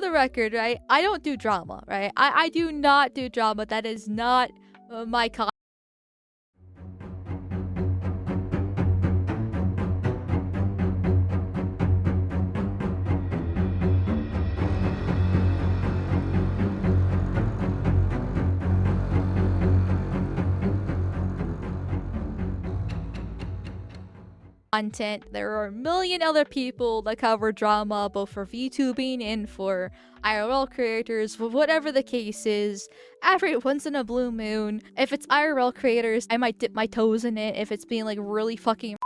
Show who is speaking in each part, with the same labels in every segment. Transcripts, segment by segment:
Speaker 1: the record, right? I don't do drama, right? I do not do drama. That is not my content. There are a million other people that cover drama, both for VTubing and for IRL creators, whatever the case is. Every once in a blue moon, if it's IRL creators, I might dip my toes in it. If it's being like really fucking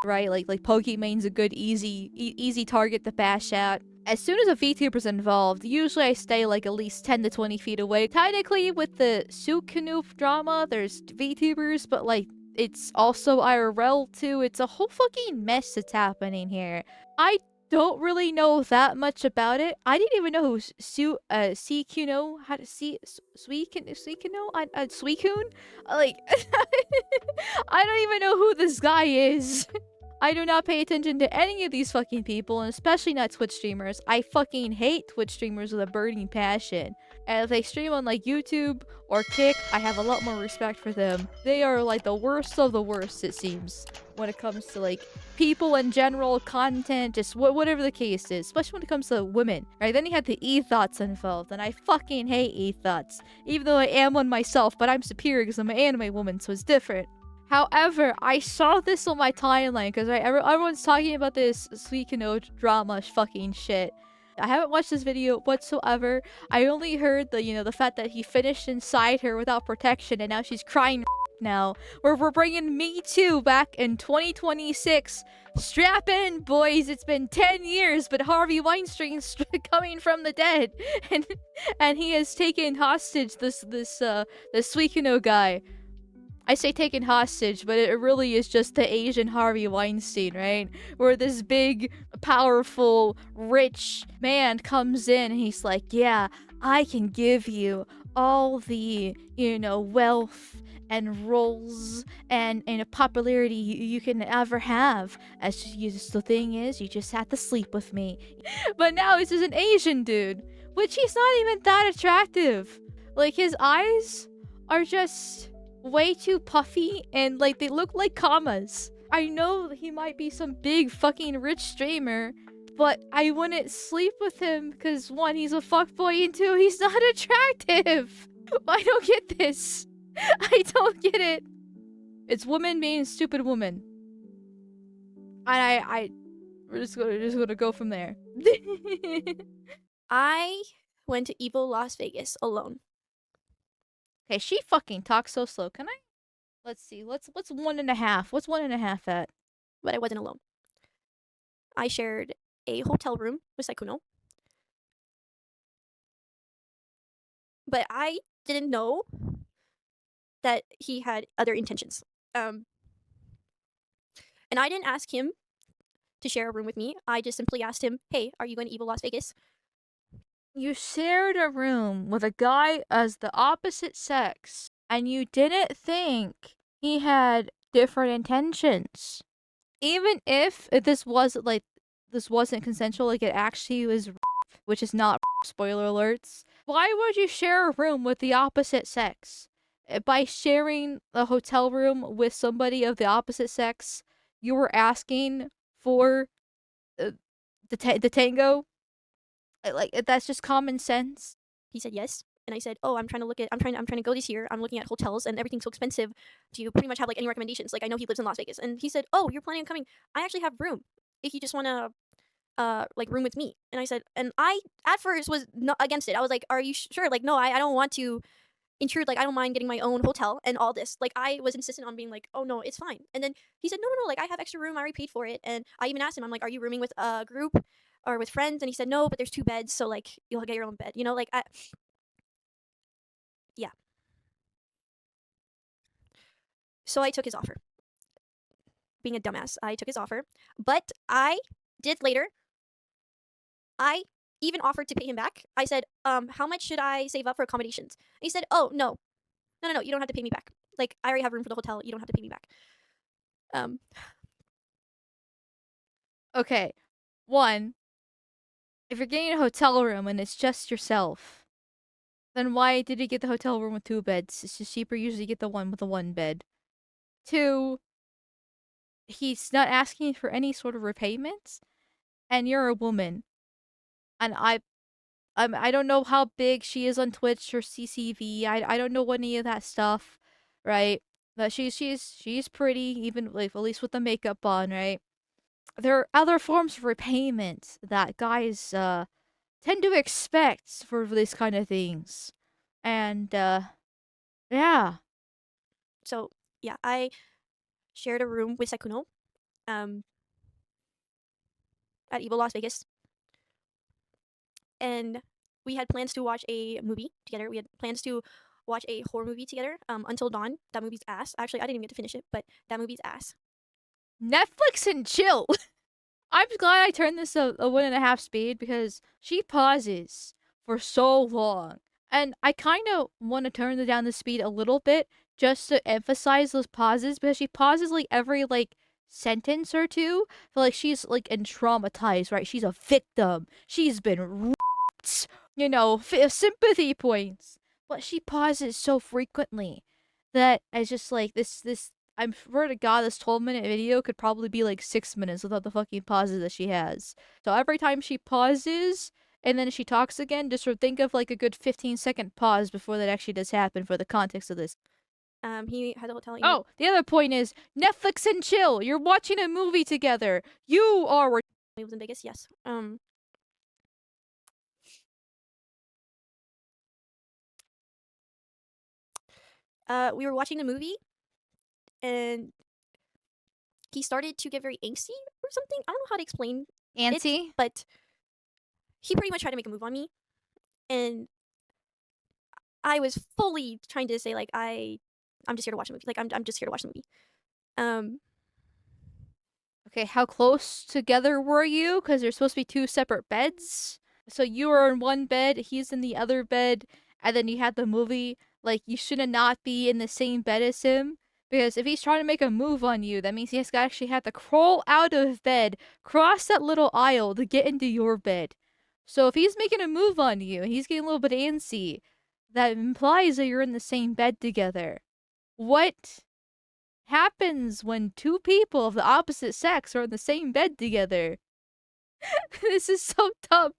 Speaker 1: right, like Pokemane's a good easy target to bash at. As soon as a VTuber's involved, usually I stay like at least 10 to 20 feet away. Technically, with the Sykkuno drama, there's VTubers, but like, it's also IRL too. It's a whole fucking mess that's happening here. I don't really know that much about it. I didn't even know who Sykkuno, how to see Sykkuno? Sykkuno? Like, I don't even know who this guy is. I do not pay attention to any of these fucking people, and especially not Twitch streamers. I fucking hate Twitch streamers with a burning passion. And if they stream on like YouTube or Kick, I have a lot more respect for them. They are like the worst of the worst, it seems, when it comes to like people in general, content, just whatever the case is, especially when it comes to women, right? Then you have the e-thoughts involved, and I fucking hate e-thoughts, even though I am one myself, but I'm superior because I'm an anime woman, so it's different. However, I saw this on my timeline because right, everyone's talking about this Sykkuno drama fucking shit. I haven't watched this video whatsoever. I only heard the fact that he finished inside her without protection and now she's crying now. We're bringing Me Too back in 2026. Strap in, boys. It's been 10 years, but Harvey Weinstein's coming from the dead, and he has taken hostage this Sykkuno guy. I say taken hostage, but it really is just the Asian Harvey Weinstein, right? Where this big, powerful, rich man comes in and he's like, yeah, I can give you all the, wealth and roles and popularity you can ever have. The thing is, you just have to sleep with me. But now he's just an Asian dude, which he's not even that attractive. Like, his eyes are just way too puffy and like they look like commas. I know he might be some big fucking rich streamer, but I wouldn't sleep with him because one, he's a fuckboy, and two, he's not attractive. I don't get this. I don't get it. It's women being stupid women. And we're just gonna go from there.
Speaker 2: I went to Evil Las Vegas alone.
Speaker 1: Okay, she fucking talks so slow. Can I? Let's see. What's 1.5? What's 1.5 at?
Speaker 2: But I wasn't alone. I shared a hotel room with Sykkuno. But I didn't know that he had other intentions. And I didn't ask him to share a room with me. I just simply asked him, hey, are you going to Evil Las Vegas?
Speaker 1: You shared a room with a guy as the opposite sex, and you didn't think he had different intentions. Even if this wasn't consensual, like it actually was, which is not, spoiler alerts. Why would you share a room with the opposite sex? By sharing a hotel room with somebody of the opposite sex, you were asking for the tango. Like, that's just common sense.
Speaker 2: He said yes. And I said, oh, I'm trying to go this year. I'm looking at hotels and everything's so expensive. Do you pretty much have like any recommendations? Like, I know he lives in Las Vegas. And he said, oh, you're planning on coming. I actually have room if you just want to like room with me. And I said, and I at first was not against it. I was like, are you sure? Like, no, I don't want to intrude. Like, I don't mind getting my own hotel and all this. Like, I was insistent on being like, oh no, it's fine. And then he said, no, like I have extra room. I already paid for it. And I even asked him, I'm like, are you rooming with a group or with friends? And he said, no, but there's 2 beds. So like, you'll get your own bed, like yeah. So I took his offer. Being a dumbass, I took his offer. But I did later. I even offered to pay him back. I said, how much should I save up for accommodations? And he said, oh, no, you don't have to pay me back. Like, I already have room for the hotel. You don't have to pay me back.
Speaker 1: Okay. One, if you're getting a hotel room and it's just yourself, then why did you get the hotel room with 2 beds? It's just cheaper usually to get the one with the 1 bed. 2, he's not asking for any sort of repayment, and you're a woman. And I don't know how big she is on Twitch or CCV. I don't know any of that stuff, right? But she's pretty, even like at least with the makeup on, right? There are other forms of repayment that guys tend to expect for these kind of things, and yeah.
Speaker 2: So yeah, I shared a room with Sykkuno um, at Evo Las Vegas, and we had plans to watch a movie together. We had plans to watch a horror movie together. Until Dawn. That movie's ass. Actually, I didn't even get to finish it, but that movie's ass.
Speaker 1: Netflix and chill. I'm glad I turned this a 1.5 speed because she pauses for so long. And I kind of want to turn down the speed a little bit just to emphasize those pauses because she pauses like every like sentence or two. Feel like she's like and traumatized, right? She's a victim. She's been raped, sympathy points. But she pauses so frequently that it's just like this I swear to God, this 12-minute video could probably be like 6 minutes without the fucking pauses that she has. So every time she pauses and then she talks again, just sort of think of like a good 15-second pause before that actually does happen for the context of this.
Speaker 2: He had a hotel.
Speaker 1: Oh, the other point is Netflix and chill. You're watching a movie together. You are.
Speaker 2: He was in Vegas. Yes. We were watching the movie, and he started to get very angsty or something. I don't know how to explain
Speaker 1: Antsy?
Speaker 2: it, but he pretty much tried to make a move on me, and I was fully trying to say like I'm just here to watch a movie. Like I'm just here to watch the movie.
Speaker 1: Okay, how close together were you? Because there's supposed to be 2 separate beds. So you were in one bed, he's in the other bed, and then you had the movie. Like, you shouldn't not be in the same bed as him. Because if he's trying to make a move on you, that means he has to actually have to crawl out of bed, cross that little aisle to get into your bed. So if he's making a move on you and he's getting a little bit antsy, that implies that you're in the same bed together. What happens when 2 people of the opposite sex are in the same bed together? This is so dumb.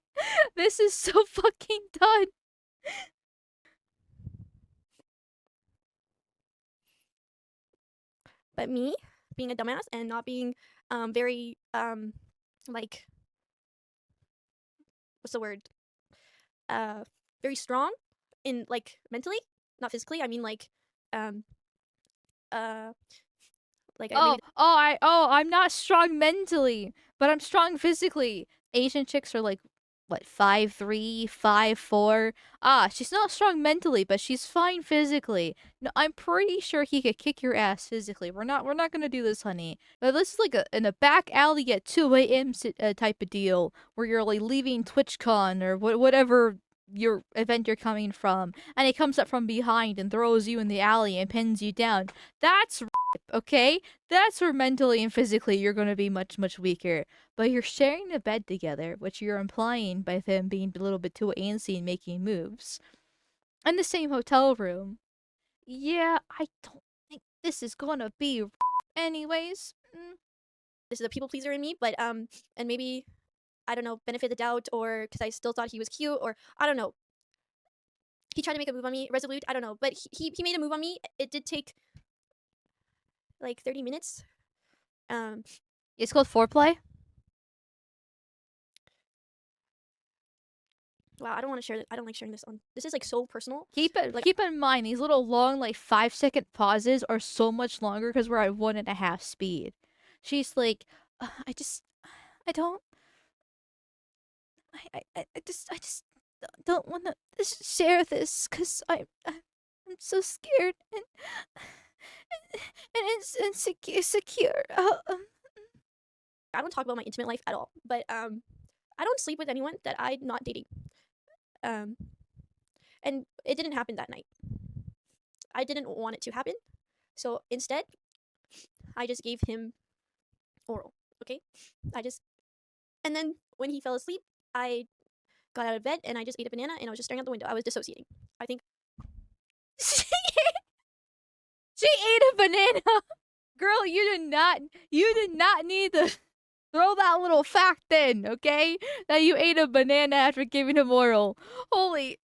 Speaker 1: This is so fucking done.
Speaker 2: But me being a dumbass and not being very like what's the word? Very strong in like mentally, not physically. I mean um uh like maybe
Speaker 1: I'm not strong mentally, but I'm strong physically. Asian chicks are like what, 5'3", 5'4". She's not strong mentally, but she's fine physically. No, I'm pretty sure he could kick your ass physically. We're not gonna do this, honey. But this is like in a back alley at 2 a.m. Type of deal where you're like leaving TwitchCon or whatever your event you're coming from, and he comes up from behind and throws you in the alley and pins you down. That's okay? That's where mentally and physically you're going to be much, much weaker. But you're sharing a bed together, which you're implying by them being a little bit too antsy and making moves. In the same hotel room. Yeah, I don't think this is going to be anyways.
Speaker 2: this is a people pleaser in me, but and maybe I don't know, benefit the doubt, or because I still thought he was cute, or I don't know. He tried to make a move on me, resolute. I don't know, but he made a move on me. It did take like 30 minutes.
Speaker 1: It's called foreplay.
Speaker 2: Wow, I don't want to share. I don't like sharing this on. This is like so personal.
Speaker 1: Keep in mind these little long like 5-second pauses are so much longer because we're at 1.5 speed. She's like, I don't, I just don't want to share this because I'm so scared and it's insecure.
Speaker 2: I don't talk about my intimate life at all, but I don't sleep with anyone that I'm not dating. And it didn't happen that night. I didn't want it to happen, so instead, I just gave him oral. Okay, and then when he fell asleep, I got out of bed, and I just ate a banana, and I was just staring out the window. I was dissociating. I think
Speaker 1: She ate a banana. Girl, you did not need to throw that little fact in, okay? That you ate a banana after giving him oral. Holy,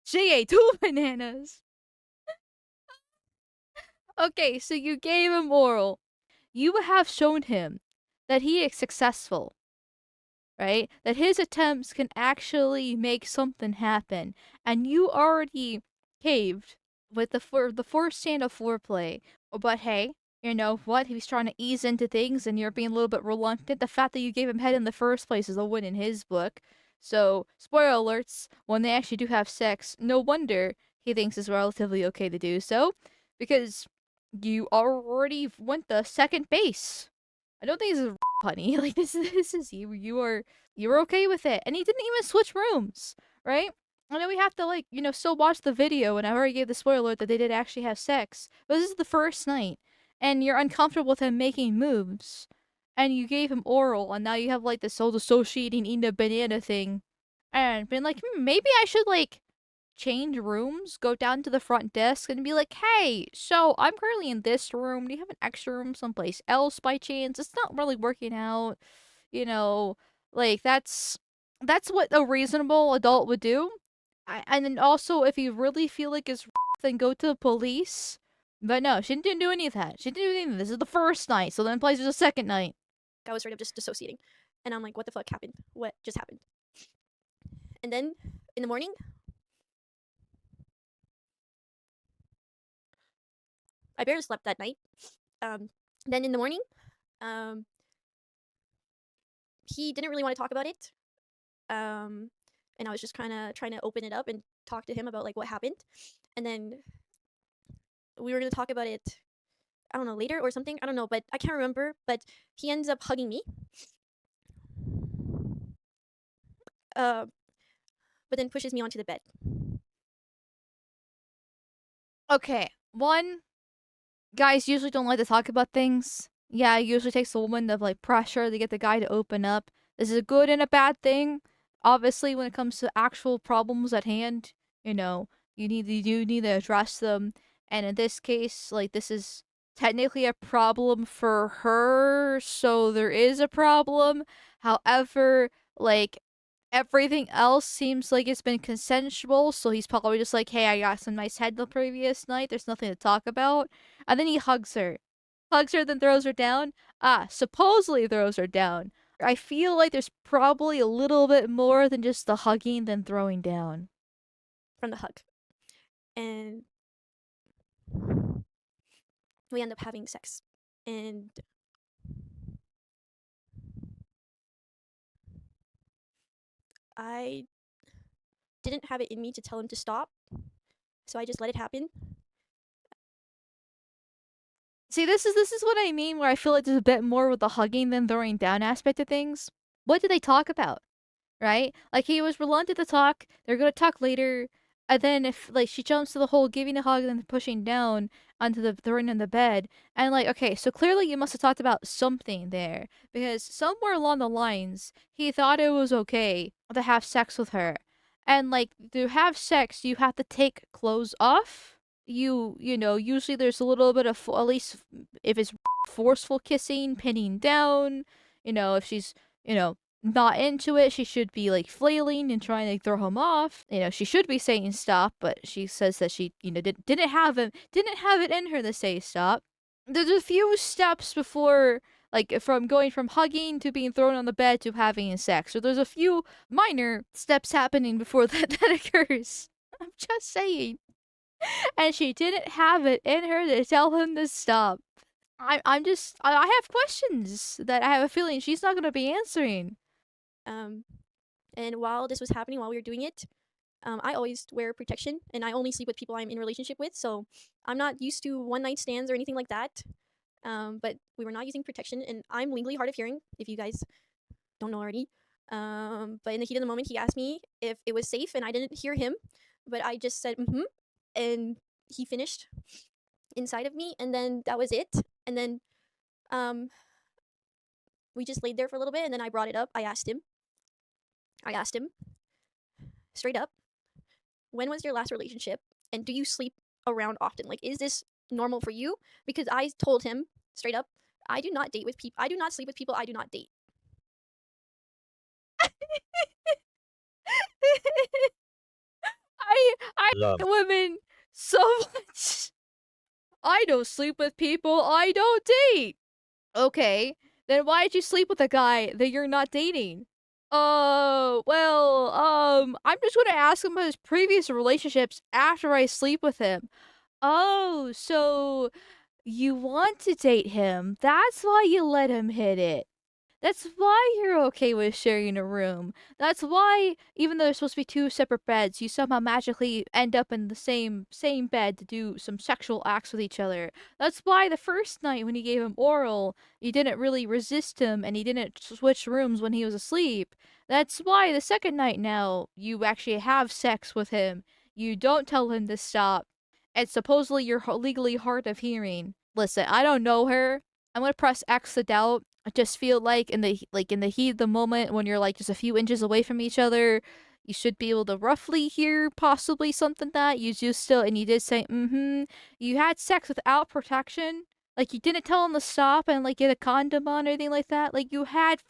Speaker 1: she ate 2 bananas. Okay, so you gave him oral. You have shown him that he is successful, right? That his attempts can actually make something happen, and you already caved with the first stand of foreplay. But hey, you know what? He was trying to ease into things, and you're being a little bit reluctant. The fact that you gave him head in the first place is a win in his book. So, spoiler alerts: when they actually do have sex, no wonder he thinks it's relatively okay to do so, because you already went the second base. I don't think this is honey. Like this is you. You were okay with it, and he didn't even switch rooms, right? I know we have to still watch the video, and I already gave the spoiler alert that they did actually have sex. But this is the first night, and you're uncomfortable with him making moves, and you gave him oral, and now you have like this whole dissociating eating a banana thing, and been like, maybe I should change rooms, go down to the front desk and be like, hey, so I'm currently in this room. Do you have an extra room someplace else by chance? It's not really working out. You know, like that's what a reasonable adult would do. And then also, if you really feel like it's then go to the police. But no, she didn't do any of that. She didn't do anything. This is the first night, so then plays the second night.
Speaker 2: I was straight up just dissociating, and I'm like, what the fuck happened? What just happened? And then in the morning, I barely slept that night. Then in the morning, um, he didn't really want to talk about it. And I was just kind of trying to open it up and talk to him about like what happened. And then we were gonna talk about it. I don't know, later or something. I don't know, but I can't remember. But he ends up hugging me. But then pushes me onto the bed.
Speaker 1: Okay, one, guys usually don't like to talk about things. Yeah, it usually takes a woman of pressure to get the guy to open up. This is a good and a bad thing. Obviously, when it comes to actual problems at hand, you do need to address them. And in this case, this is technically a problem for her, so there is a problem. However, everything else seems like it's been consensual, so he's probably just like, hey, I got some nice head the previous night. There's nothing to talk about. And then he hugs her. Hugs her, then throws her down. Supposedly throws her down. I feel like there's probably a little bit more than just the hugging than throwing down.
Speaker 2: From the hug. And we end up having sex. And I didn't have it in me to tell him to stop. So I just let it happen.
Speaker 1: See, this is what I mean where I feel like there's a bit more with the hugging than throwing down aspect of things. What did they talk about? Right? Like he was reluctant to talk. They're gonna talk later. And then if she jumps to the whole giving a hug and then pushing down onto the throwing in the bed, and okay, so clearly you must have talked about something there, because somewhere along the lines he thought it was okay to have sex with her, and to have sex you have to take clothes off. Usually there's a little bit of, at least if it's forceful kissing, pinning down. If she's not into it, she should be flailing and trying to throw him off. She should be saying stop, but she says that she didn't have it in her to say stop. There's a few steps before, from going from hugging to being thrown on the bed to having sex. So there's a few minor steps happening before that occurs. I'm just saying. And she didn't have it in her to tell him to stop. I have questions that I have a feeling she's not gonna be answering.
Speaker 2: And while this was happening, while we were doing it, I always wear protection, and I only sleep with people I'm in a relationship with, so I'm not used to one night stands or anything like that. But we were not using protection, and I'm legally hard of hearing, if you guys don't know already. But in the heat of the moment, he asked me if it was safe, and I didn't hear him, but I just said, and he finished inside of me, and then that was it. And then we just laid there for a little bit, and then I brought it up. I asked him, I asked him straight up, when was your last relationship? And do you sleep around often? Like, is this normal for you? Because I told him straight up, I do not date with people. I do not sleep with people I do not date.
Speaker 1: I
Speaker 3: Love.
Speaker 1: hate women so much. I don't sleep with people I don't date. Okay, then why'd you sleep with a guy that you're not dating? Oh, well, I'm just gonna ask him about his previous relationships after I sleep with him. Oh, so you want to date him. That's why you let him hit it. That's why you're okay with sharing a room. That's why, even though there's supposed to be two separate beds, you somehow magically end up in the same bed to do some sexual acts with each other. That's why the first night when you gave him oral, you didn't really resist him and he didn't switch rooms when he was asleep. That's why the second night now, you actually have sex with him. You don't tell him to stop. And supposedly you're legally hard of hearing. Listen, I don't know her. I'm gonna press X to doubt. I just feel like in the heat of the moment when you're like just a few inches away from each other, you should be able to roughly hear possibly something that you just still and you did say you had sex without protection. Like you didn't tell him to stop and like get a condom on or anything like that. Like you had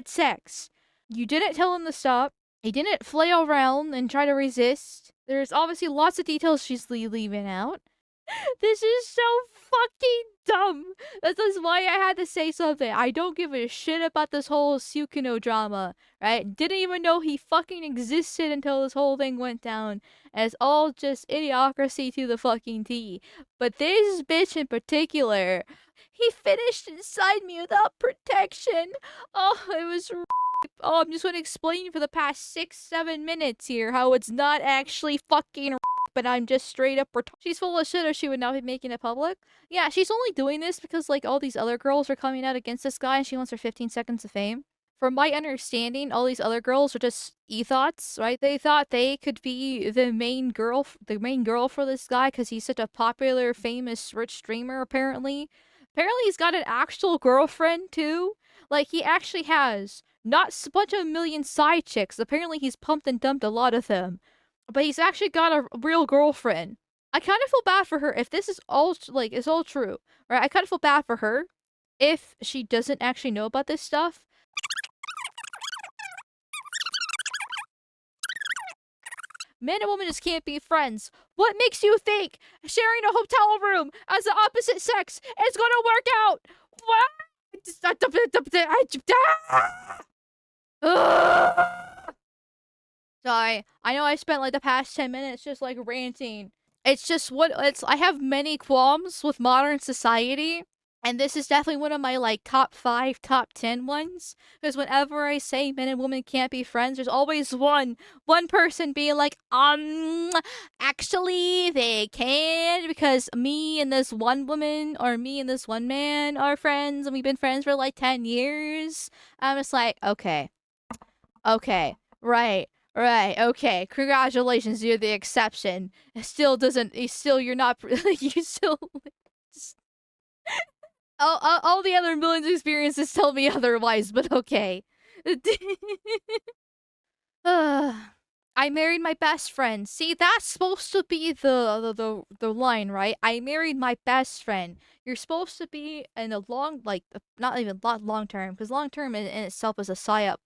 Speaker 1: sex. You didn't tell him to stop. He didn't flail around and try to resist. There's obviously lots of details she's leaving out. This is so fucking dumb. This is why I had to say something. I don't give a shit about this whole Sykkuno drama, right? Didn't even know he fucking existed until this whole thing went down. And it's all just idiocracy to the fucking T. But this bitch in particular, he finished inside me without protection. Oh, it was oh, I'm just gonna explain for the past 6-7 minutes here how it's not actually fucking but I'm just straight up she's full of shit or she would not be making it public. Yeah, she's only doing this because like all these other girls are coming out against this guy and she wants her 15 seconds of fame. From my understanding, all these other girls are just e-thoughts, right? They thought they could be the main girl for this guy because he's such a popular, famous, rich streamer. Apparently, he's got an actual girlfriend too. Like he actually has not a bunch of million side chicks. Apparently, he's pumped and dumped a lot of them, but he's actually got a real girlfriend. I kind of feel bad for her if this is all like is all true, right? I kind of feel bad for her if she doesn't actually know about this stuff. Men and women just can't be friends. What makes you think sharing a hotel room as the opposite sex is gonna work out? What? Sorry, I know I spent like the past 10 minutes just like ranting. It's just I have many qualms with modern society. And this is definitely one of my like top 5, top 10 ones. Because whenever I say men and women can't be friends, there's always one person being like, actually they can because me and this one woman or me and this one man are friends and we've been friends for like 10 years. I'm just like, okay. Okay. Right. Right. Okay. Congratulations, you're the exception. It still doesn't. You're not. You still. All the other millions of experiences tell me otherwise, but okay. I married my best friend. See, that's supposed to be the line, right? I married my best friend. You're supposed to be in a not even long term, because long term in itself is a psyop,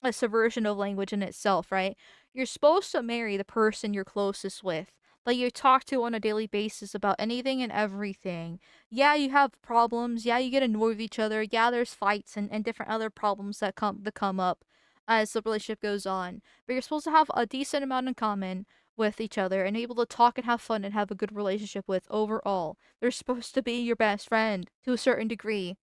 Speaker 1: a subversion of language in itself, right? You're supposed to marry the person you're closest with, that you talk to on a daily basis about anything and everything. Yeah, you have problems. Yeah, you get annoyed with each other. Yeah, there's fights and different other problems that come up as the relationship goes on. But you're supposed to have a decent amount in common with each other and able to talk and have fun and have a good relationship with overall. They're supposed to be your best friend to a certain degree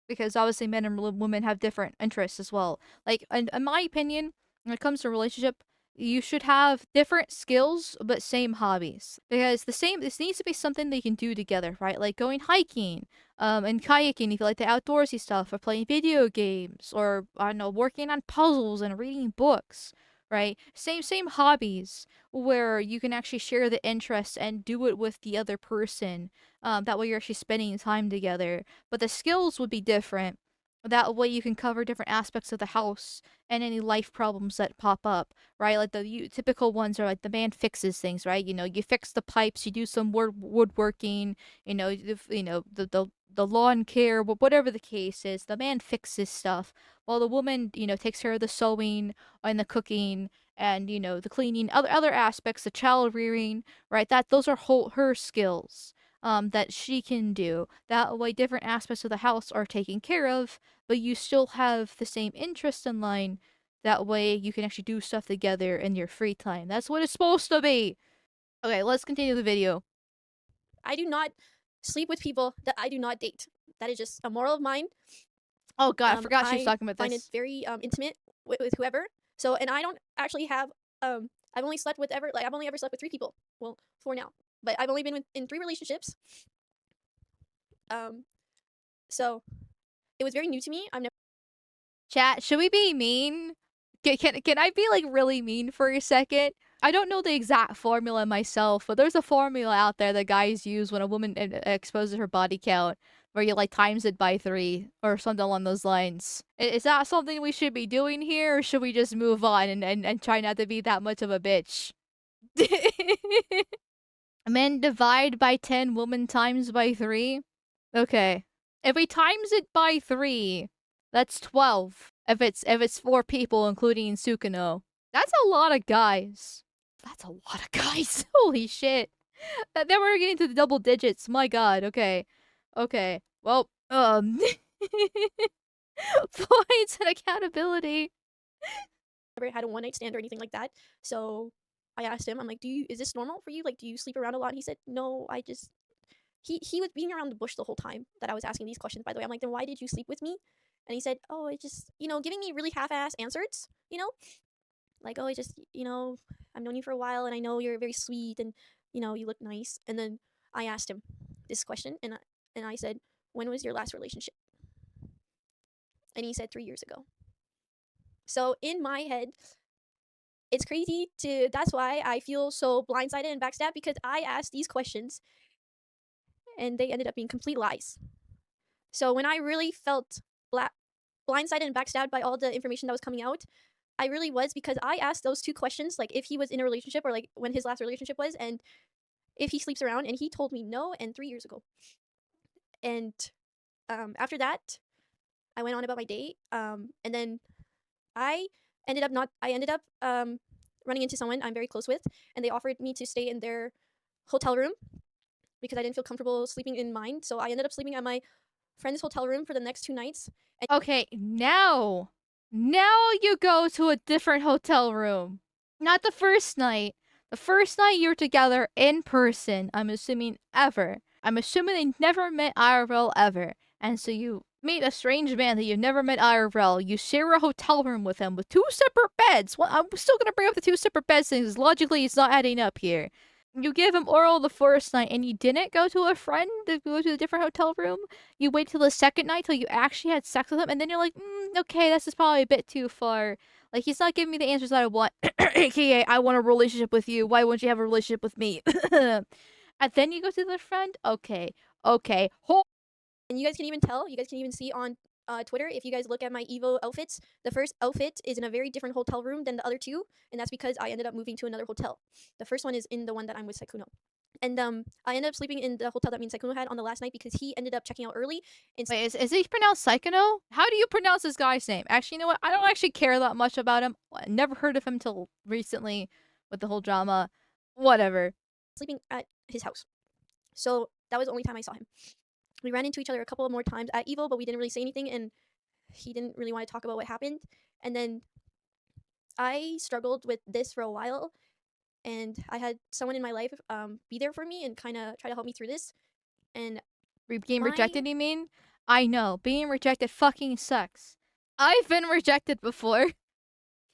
Speaker 1: because obviously men and women have different interests as well. Like, in my opinion, when it comes to relationship, you should have different skills but same hobbies because this needs to be something they can do together, right? Like going hiking, and kayaking if you like the outdoorsy stuff, or playing video games, or I don't know, working on puzzles and reading books, right? Same hobbies where you can actually share the interests and do it with the other person. That way you're actually spending time together, but the skills would be different. That way you can cover different aspects of the house and any life problems that pop up, right? Like the typical ones are like the man fixes things, right? You know, you fix the pipes, you do some woodworking, the lawn care, whatever the case is. The man fixes stuff, while the woman, takes care of the sewing and the cooking and the cleaning, other aspects, the child rearing, right? Those are her skills. That she can do. That way, different aspects of the house are taken care of, but you still have the same interest in line. That way you can actually do stuff together in your free time. That's what it's supposed to be. Okay, let's continue the video.
Speaker 2: I do not sleep with people that I do not date. That is just a moral of mine.
Speaker 1: Oh god, I forgot she was
Speaker 2: I
Speaker 1: talking about
Speaker 2: find it
Speaker 1: this.
Speaker 2: very intimate with whoever. So, and I don't actually have. I've only slept with I've only ever slept with 3 people. Well, 4 now, but I've only been in 3 relationships. So it was very new to me. I've never.
Speaker 1: Chat, should we be mean? Can I be like really mean for a second? I don't know the exact formula myself, but there's a formula out there that guys use when a woman exposes her body count, where you like times it by 3 or something along those lines. Is that something we should be doing here, or should we just move on and try not to be that much of a bitch? Men divide by 10, woman times by 3? Okay. If we times it by 3, that's 12. If it's 4 people, including Sykkuno. That's a lot of guys. That's a lot of guys. Holy shit. Then we're getting to the double digits. My god. Okay. Okay. Well, points and accountability.
Speaker 2: Never had a one night stand or anything like that. So I asked him, I'm like, is this normal for you? Like, do you sleep around a lot? And he said, no, I just. He was being around the bush the whole time that I was asking these questions, by the way. I'm like, then why did you sleep with me? And he said, oh, it just, giving me really half ass answers, like, oh, it just, I've known you for a while and I know you're very sweet and, you look nice. And then I asked him this question and I said, when was your last relationship? And he said 3 years ago. So in my head, it's crazy that's why I feel so blindsided and backstabbed, because I asked these questions and they ended up being complete lies. So when I really felt blindsided and backstabbed by all the information that was coming out, I really was, because I asked those 2 questions, like if he was in a relationship or like when his last relationship was, and if he sleeps around, and he told me no, and 3 years ago. And after that, I went on about my day, and then I ended up running into someone I'm very close with, and they offered me to stay in their hotel room because I didn't feel comfortable sleeping in mine. So I ended up sleeping at my friend's hotel room for the next 2 nights.
Speaker 1: Okay, now you go to a different hotel room. Not the first night. The first night you were together in person, I'm assuming ever. I'm assuming they never met IRL ever. And so you meet a strange man that you've never met IRL. You share a hotel room with him with 2 separate beds. Well, I'm still gonna bring up the 2 separate beds things. Logically, it's not adding up here. You give him oral the first night and you didn't go to a friend to go to a different hotel room. You wait till the second night till you actually had sex with him, and then you're like, okay, this is probably a bit too far. Like, he's not giving me the answers that I want. AKA, I want a relationship with you. Why wouldn't you have a relationship with me? And then you go to the friend? Okay. Okay.
Speaker 2: And you guys can even tell, you guys can even see on Twitter, if you guys look at my Evo outfits, the first outfit is in a very different hotel room than the other 2, and that's because I ended up moving to another hotel. The first one is in the one that I'm with Sykkuno. And I ended up sleeping in the hotel that me and Sykkuno had on the last night because he ended up checking out early.
Speaker 1: Wait, is he pronounced Sykkuno? How do you pronounce this guy's name? Actually, you know what? I don't actually care that much about him. I never heard of him till recently with the whole drama. Whatever.
Speaker 2: Sleeping at his house. So that was the only time I saw him. We ran into each other a couple of more times at Evo, but we didn't really say anything, and he didn't really want to talk about what happened. And then I struggled with this for a while, and I had someone in my life be there for me and kind of try to help me through this. And
Speaker 1: Being rejected, you mean? I know. Being rejected fucking sucks. I've been rejected before.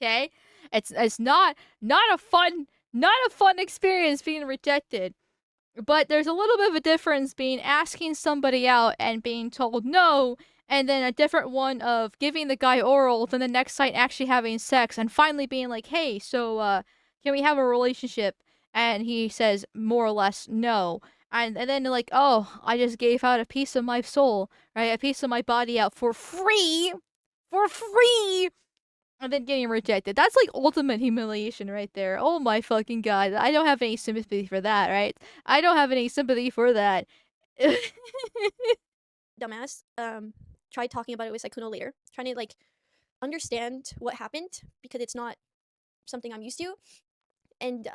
Speaker 1: Okay? It's not a fun experience being rejected. But there's a little bit of a difference being asking somebody out and being told no, and then a different one of giving the guy oral, then the next night actually having sex, and finally being like, hey, so, can we have a relationship? And he says more or less no. And then like, oh, I just gave out a piece of my soul, right? A piece of my body out for free, for free, and then getting rejected. That's like ultimate humiliation right there. Oh my fucking god. I don't have any sympathy for that, right? I don't have any sympathy for that.
Speaker 2: Dumbass tried talking about it with Sykkuno later, trying to like understand what happened because it's not something I'm used to. And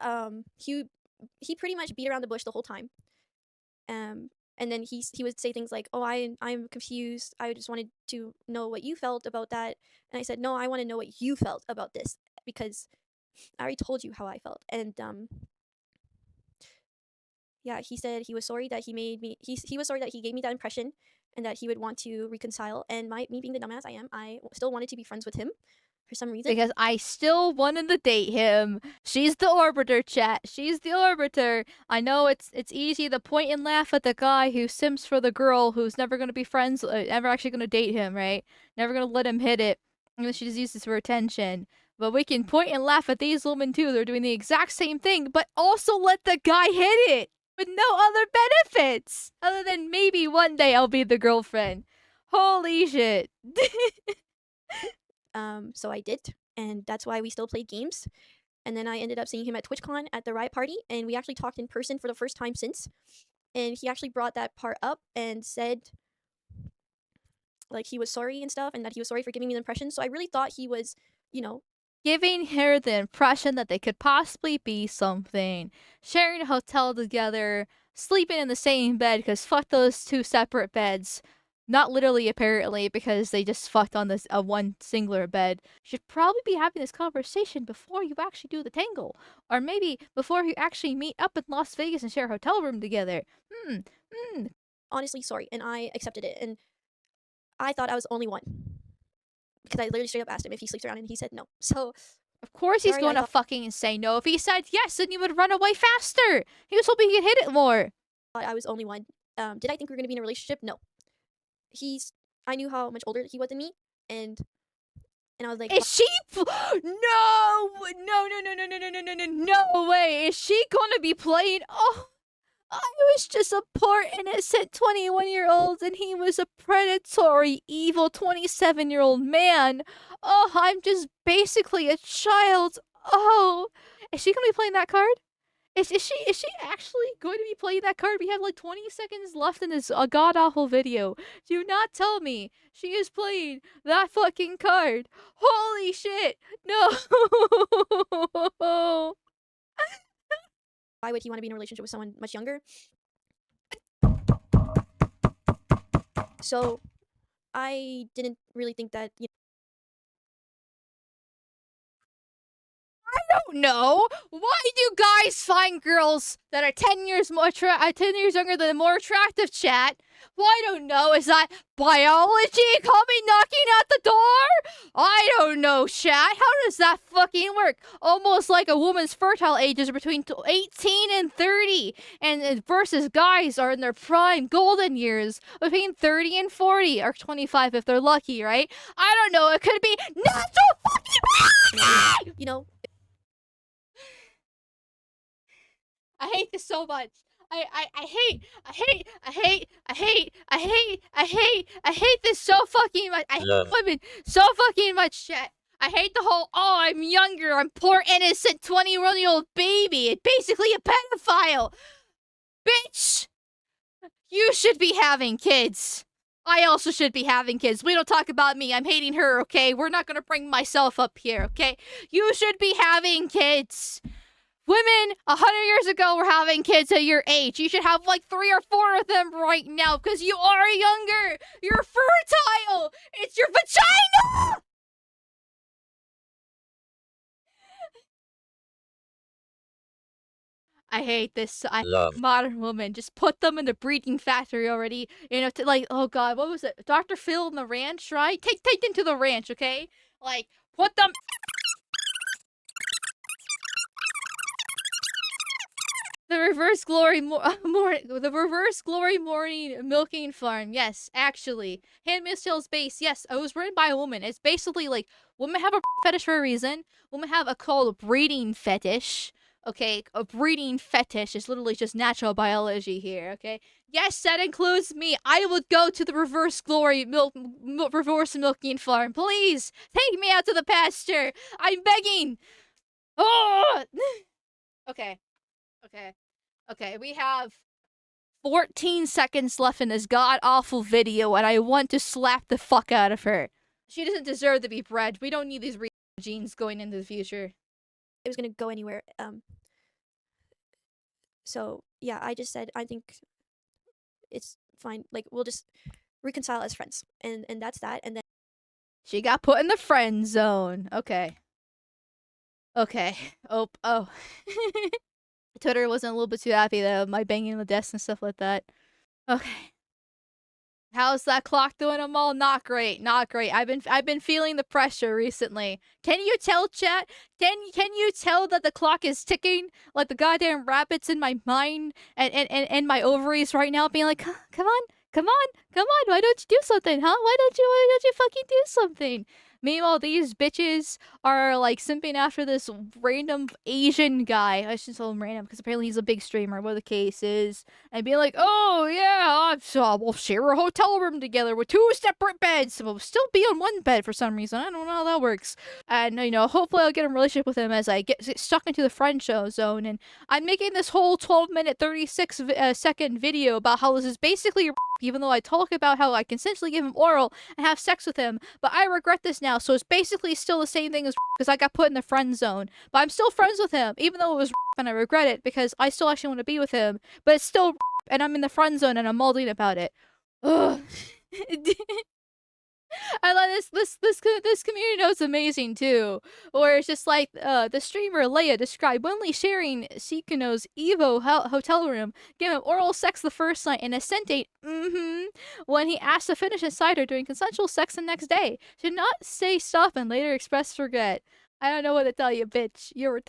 Speaker 2: he pretty much beat around the bush the whole time. And then he would say things like, "Oh, I'm confused. I just wanted to know what you felt about that." And I said, "No, I want to know what you felt about this because I already told you how I felt." And yeah, he said he was sorry that he made me. He was sorry that he gave me that impression, and that he would want to reconcile. And me being the dumbass I am, I still wanted to be friends with him for some reason.
Speaker 1: Because I still wanted to date him. She's the orbiter, chat. She's the orbiter. I know it's easy to point and laugh at the guy who simps for the girl who's never gonna be friends, never actually gonna date him, right? Never gonna let him hit it. And she just uses for attention. But we can point and laugh at these women too. They're doing the exact same thing, but also let the guy hit it with no other benefits other than maybe one day I'll be the girlfriend. Holy shit.
Speaker 2: So I did, and that's why we still played games. And then I ended up seeing him at TwitchCon at the Riot Party, and we actually talked in person for the first time since. And he actually brought that part up and said, like, he was sorry and stuff, and that he was sorry for giving me the impression. So I really thought he was, you know,
Speaker 1: giving her the impression that they could possibly be something, sharing a hotel together, sleeping in the same bed because fuck those two separate beds. Not literally, apparently, because they just fucked on this one singular bed. Should probably be having this conversation before you actually do the tangle, or maybe before you actually meet up in Las Vegas and share a hotel room together.
Speaker 2: honestly sorry, and I accepted it. And I thought I was the only one because I literally straight up asked him if he sleeps around, and he said no. So
Speaker 1: Of course he's
Speaker 2: sorry,
Speaker 1: going to fucking say no. If he said yes, then you would run away faster. He was hoping he could hit it more.
Speaker 2: I was the only one. Did I think we were gonna be in a relationship? No. I knew how much older he was than me, and I was like,
Speaker 1: Is she? No, no, no, no, no, no, no, no, no, no, no way. Is she gonna be playing? Oh, I was just a poor innocent 21-year-old, and he was a predatory, evil 27-year-old man. Oh, I'm just basically a child. Oh, is she gonna be playing that card? Is she actually going to be playing that card? We have like 20 seconds left in this god awful video. Do not tell me she is playing that fucking card. Holy shit! No.
Speaker 2: why would he want to be in a relationship with someone much younger? So I didn't really think that,
Speaker 1: don't know. Why do guys find girls that are 10 years 10 years younger than more attractive, chat? Why don't know. Is that biology coming knocking at the door? I don't know, chat. How does that fucking work? Almost like a woman's fertile age is between 18 and 30, and versus guys are in their prime golden years between 30 and 40, or 25 if they're lucky, right? I don't know. It could be natural fucking I hate this so much. I hate this so fucking much. I hate women so fucking much, shit. I hate the whole, oh, I'm younger, I'm poor innocent 20-year-old baby. It's basically a pedophile. Bitch! You should be having kids. I also should be having kids. We don't talk about me. I'm hating her, okay? We're not gonna bring myself up here, okay? You should be having kids. Women 100 years ago were having kids at your age. You should have like 3 or 4 of them right now because you are younger. You're fertile. It's your vagina. I hate this. I love modern women. Just put them in the breeding factory already. You know, like, oh god, what was it? Dr. Phil in the ranch, right? Take them to the ranch, okay? Like, put them. The reverse glory the reverse glory morning milking farm. Yes, actually. Handmaid's Tale's base. Yes, it was written by a woman. It's basically like women have a fetish for a reason. Women have a called breeding fetish, Okay, a breeding fetish is literally just natural biology here, okay? Yes, that includes me. I will go to the reverse glory reverse milking farm. Please, take me out to the pasture. I'm begging. Oh! Okay, okay, okay. We have 14 seconds left in this god-awful video, and I want to slap the fuck out of her. She doesn't deserve to be bred. We don't need these genes going into the future.
Speaker 2: It was gonna go anywhere. So yeah, I just said I think it's fine. Like we'll just reconcile as friends, and that's that. And then
Speaker 1: She got put in the friend zone. Okay. Okay. Oh. Twitter wasn't a little bit too happy though. My banging on the desk and stuff like that. Okay. How's that clock doing, Amal? Not great. Not great. I've been feeling the pressure recently. Can you tell, chat? Can you tell that the clock is ticking like the goddamn rabbits in my mind and my ovaries right now being like, come on, come on, come on, why don't you do something, huh? Why don't you fucking do something? Meanwhile, these bitches are like simping after this random Asian guy. I shouldn't tell him random because apparently he's a big streamer, what the case is. And be like, oh yeah, we'll share a hotel room together with 2 separate beds. We'll still be on one bed for some reason. I don't know how that works. And hopefully I'll get a relationship with him as I get stuck into the friend show zone. And I'm making this whole 12-minute, 36-second video about how this is basically even though I talk about how I consensually give him oral and have sex with him, but I regret this now, so it's basically still the same thing as because I got put in the friend zone. But I'm still friends with him, even though it was and I regret it because I still actually want to be with him, but it's still and I'm in the friend zone and I'm molding about it. Ugh. I love this community note's amazing too. Or it's just like the streamer Leia described only sharing Sykkuno's Evo hotel room, gave him oral sex the first night and a scent date, when he asked to finish inside her during consensual sex the next day. Should not say stop and later express regret. I don't know what to tell you, bitch. You're